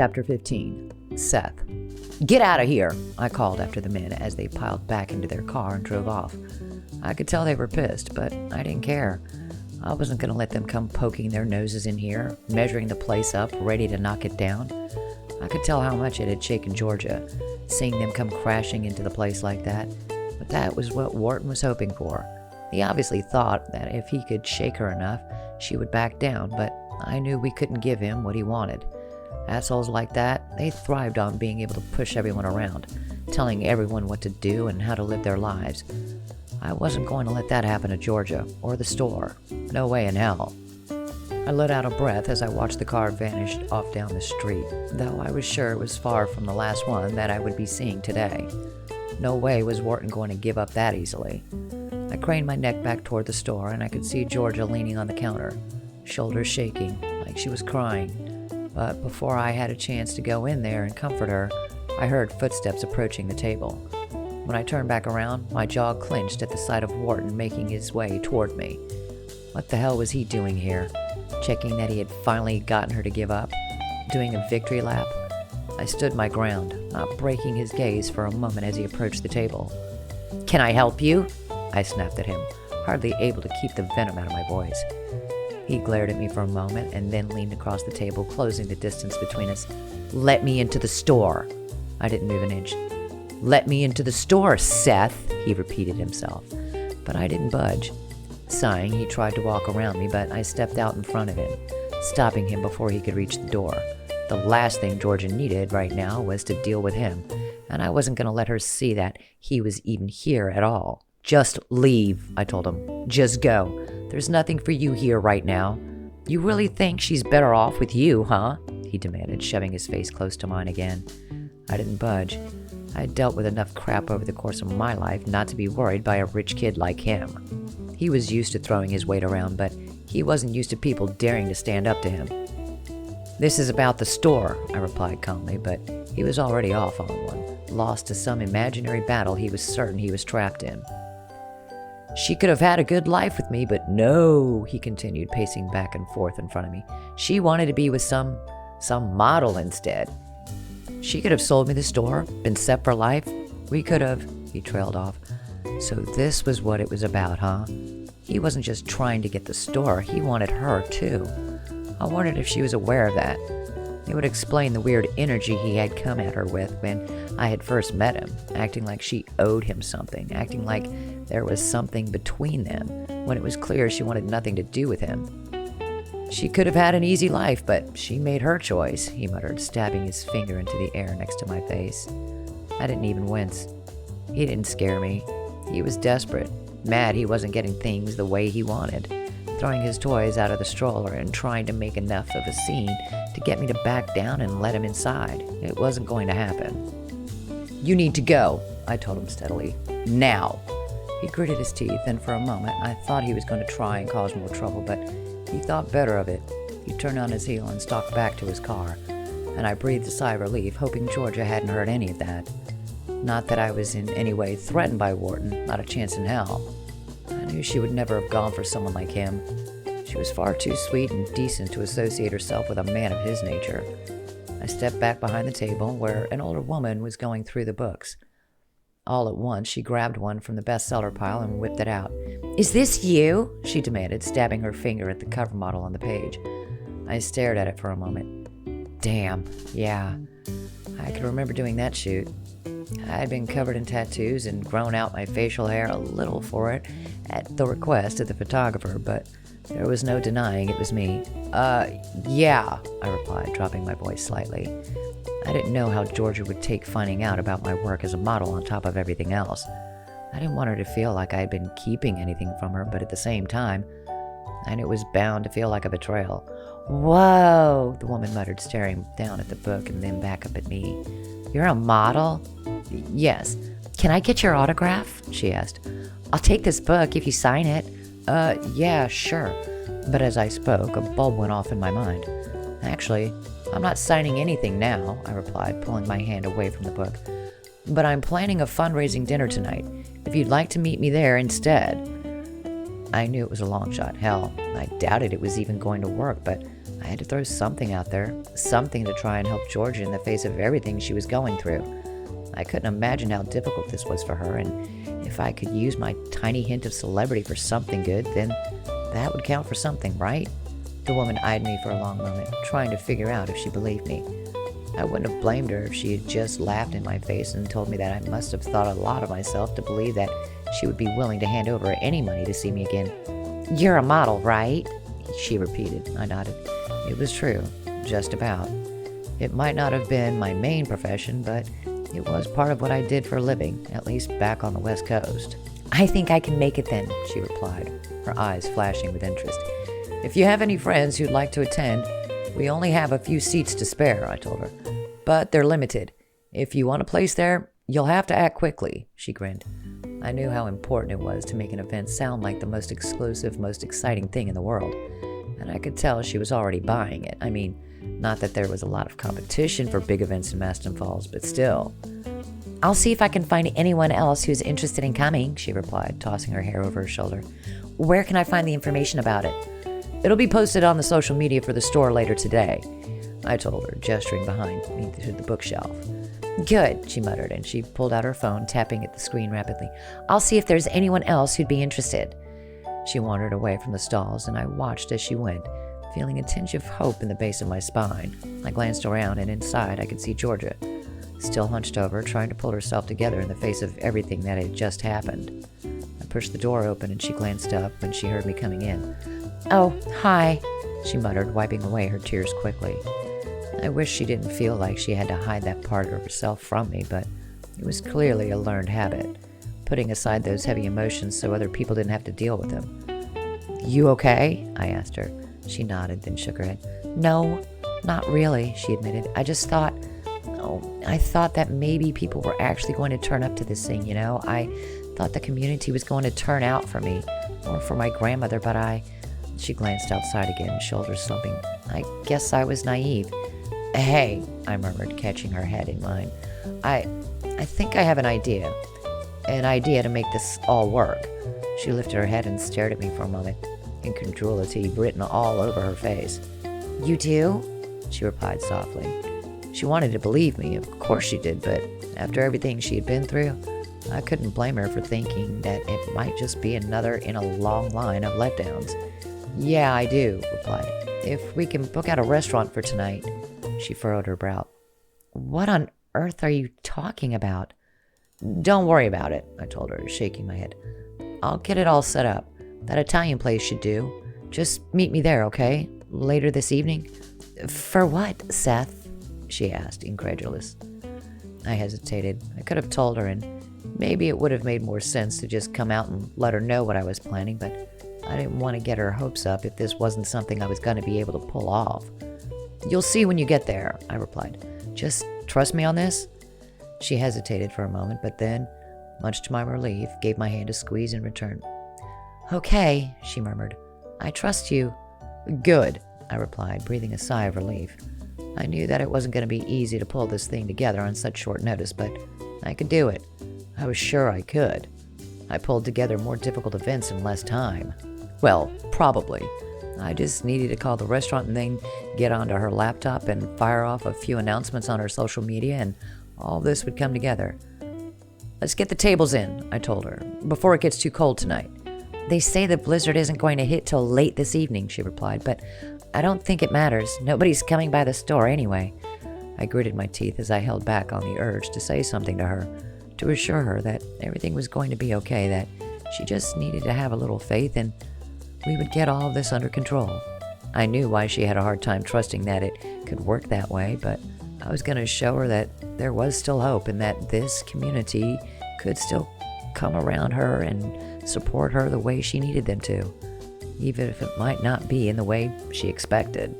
Chapter 15. Seth. "Get out of here," I called after the men as they piled back into their car and drove off. I could tell they were pissed, but I didn't care. I wasn't going to let them come poking their noses in here, measuring the place up, ready to knock it down. I could tell how much it had shaken Georgia, seeing them come crashing into the place like that. But that was what Wharton was hoping for. He obviously thought that if he could shake her enough, she would back down, but I knew we couldn't give him what he wanted. Assholes like that, they thrived on being able to push everyone around, telling everyone what to do and how to live their lives. I wasn't going to let that happen to Georgia or the store. No way in hell. I let out a breath as I watched the car vanish off down the street, though I was sure it was far from the last one that I would be seeing today. No way was Wharton going to give up that easily. I craned my neck back toward the store and I could see Georgia leaning on the counter, shoulders shaking, like she was crying. But before I had a chance to go in there and comfort her, I heard footsteps approaching the table. When I turned back around, my jaw clenched at the sight of Wharton making his way toward me. What the hell was he doing here? Checking that he had finally gotten her to give up? Doing a victory lap? I stood my ground, not breaking his gaze for a moment as he approached the table. "Can I help you?" I snapped at him, hardly able to keep the venom out of my voice. He glared at me for a moment and then leaned across the table, closing the distance between us. "Let me into the store." I didn't move an inch. "Let me into the store, Seth," he repeated himself. But I didn't budge. Sighing, he tried to walk around me, but I stepped out in front of him, stopping him before he could reach the door. The last thing Georgia needed right now was to deal with him, and I wasn't going to let her see that he was even here at all. "Just leave," I told him. "Just go. There's nothing for you here right now." "You really think she's better off with you, huh?" he demanded, shoving his face close to mine again. I didn't budge. I had dealt with enough crap over the course of my life not to be worried by a rich kid like him. He was used to throwing his weight around, but he wasn't used to people daring to stand up to him. "This is about the store," I replied calmly, but he was already off on one, lost to some imaginary battle he was certain he was trapped in. "She could have had a good life with me, but no," he continued, pacing back and forth in front of me. "She wanted to be with some model instead. She could have sold me the store, been set for life. We could have," he trailed off. So this was what it was about, huh? He wasn't just trying to get the store, he wanted her too. I wondered if she was aware of that. It would explain the weird energy he had come at her with when I had first met him, acting like she owed him something, acting like there was something between them, when it was clear she wanted nothing to do with him. "She could have had an easy life, but she made her choice," he muttered, stabbing his finger into the air next to my face. I didn't even wince. He didn't scare me. He was desperate, mad he wasn't getting things the way he wanted, throwing his toys out of the stroller and trying to make enough of a scene to get me to back down and let him inside. It wasn't going to happen. "You need to go," I told him steadily. "Now." He gritted his teeth, and for a moment I thought he was going to try and cause more trouble, but he thought better of it. He turned on his heel and stalked back to his car, and I breathed a sigh of relief, hoping Georgia hadn't heard any of that. Not that I was in any way threatened by Wharton, not a chance in hell. I knew she would never have gone for someone like him. She was far too sweet and decent to associate herself with a man of his nature. I stepped back behind the table where an older woman was going through the books. All at once, she grabbed one from the bestseller pile and whipped it out. "Is this you?" she demanded, stabbing her finger at the cover model on the page. I stared at it for a moment. Damn, yeah. I could remember doing that shoot. I had been covered in tattoos and grown out my facial hair a little for it at the request of the photographer, but there was no denying it was me. Yeah, I replied, dropping my voice slightly. I didn't know how Georgia would take finding out about my work as a model on top of everything else. I didn't want her to feel like I had been keeping anything from her, but at the same time, I knew it was bound to feel like a betrayal. "Whoa," the woman muttered, staring down at the book and then back up at me. "You're a model?" "Yes." "Can I get your autograph?" she asked. "I'll take this book if you sign it." Yeah, sure." But as I spoke, a bulb went off in my mind. "Actually, I'm not signing anything now," I replied, pulling my hand away from the book. "But I'm planning a fundraising dinner tonight, if you'd like to meet me there instead." I knew it was a long shot. Hell, I doubted it was even going to work, but I had to throw something out there, something to try and help Georgia in the face of everything she was going through. I couldn't imagine how difficult this was for her, and if I could use my tiny hint of celebrity for something good, then that would count for something, right? The woman eyed me for a long moment, trying to figure out if she believed me. I wouldn't have blamed her if she had just laughed in my face and told me that I must have thought a lot of myself to believe that she would be willing to hand over any money to see me again. "You're a model, right?" she repeated. I nodded. It was true, just about. It might not have been my main profession, but it was part of what I did for a living, at least back on the West Coast. "I think I can make it then," she replied, her eyes flashing with interest. "If you have any friends who'd like to attend, we only have a few seats to spare," I told her. "But they're limited. If you want a place there, you'll have to act quickly," she grinned. I knew how important it was to make an event sound like the most exclusive, most exciting thing in the world, and I could tell she was already buying it. I mean, not that there was a lot of competition for big events in Mastin Falls, but still. "I'll see if I can find anyone else who's interested in coming," she replied, tossing her hair over her shoulder. "Where can I find the information about it?" "It'll be posted on the social media for the store later today," I told her, gesturing behind me to the bookshelf. "Good," she muttered, and she pulled out her phone, tapping at the screen rapidly. "I'll see if there's anyone else who'd be interested." She wandered away from the stalls, and I watched as she went, feeling a tinge of hope in the base of my spine. I glanced around, and inside I could see Georgia, still hunched over, trying to pull herself together in the face of everything that had just happened. I pushed the door open, and she glanced up when she heard me coming in. "Oh, hi," she muttered, wiping away her tears quickly. I wish she didn't feel like she had to hide that part of herself from me, but it was clearly a learned habit, putting aside those heavy emotions so other people didn't have to deal with them. "You okay?" I asked her. She nodded, then shook her head. "No, not really," she admitted. I thought that maybe people were actually going to turn up to this thing, you know? I thought the community was going to turn out for me, or for my grandmother, but She glanced outside again, shoulders slumping. "I guess I was naive." "Hey," I murmured, catching her head in mine. I think I have an idea to make this all work." She lifted her head and stared at me for a moment, incredulity written all over her face. "You do?" she replied softly. She wanted to believe me, of course she did, but after everything she had been through, I couldn't blame her for thinking that it might just be another in a long line of letdowns. "Yeah, I do," replied. "If we can book out a restaurant for tonight." She furrowed her brow. "What on earth are you talking about?" "Don't worry about it," I told her, shaking my head. "I'll get it all set up. That Italian place should do. Just meet me there, okay? Later this evening." "For what, Seth?" she asked, incredulous. I hesitated. I could have told her, and maybe it would have made more sense to just come out and let her know what I was planning, but I didn't want to get her hopes up if this wasn't something I was going to be able to pull off. "You'll see when you get there," I replied. "Just trust me on this?" She hesitated for a moment, but then, much to my relief, gave my hand a squeeze in return. "Okay," she murmured. "I trust you." "Good," I replied, breathing a sigh of relief. I knew that it wasn't going to be easy to pull this thing together on such short notice, but I could do it. I was sure I could. I pulled together more difficult events in less time. Well, probably. I just needed to call the restaurant and then get onto her laptop and fire off a few announcements on her social media, and all this would come together. "Let's get the tables in," I told her, "before it gets too cold tonight." "They say the blizzard isn't going to hit till late this evening," she replied, "but I don't think it matters. Nobody's coming by the store anyway." I gritted my teeth as I held back on the urge to say something to her, to assure her that everything was going to be okay, that she just needed to have a little faith and we would get all of this under control. I knew why she had a hard time trusting that it could work that way, but I was going to show her that there was still hope and that this community could still come around her and support her the way she needed them to, even if it might not be in the way she expected.